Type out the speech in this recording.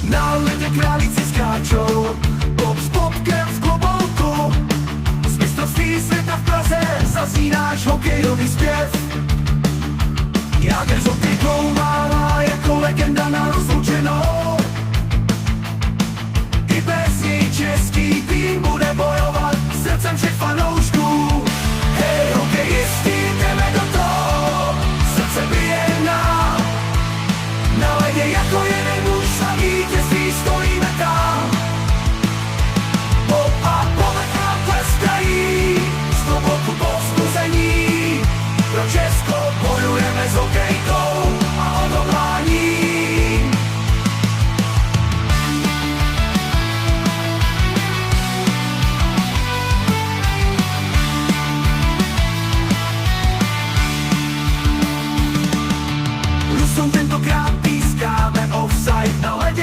Na ledě králíci skáčou, Bob s Bobkem v klobouku. Z mistrovství světa v Praze zazní náš hokejový zpěv. Jágr z hokejkou mává jako legenda na rozlučenou. I bez něj český tým bude bojovat srdcem všech fanoušků. Hej, hokejisti, jdeme do toho, srdce bije nám. Na ledě jako jeden muž a vítěz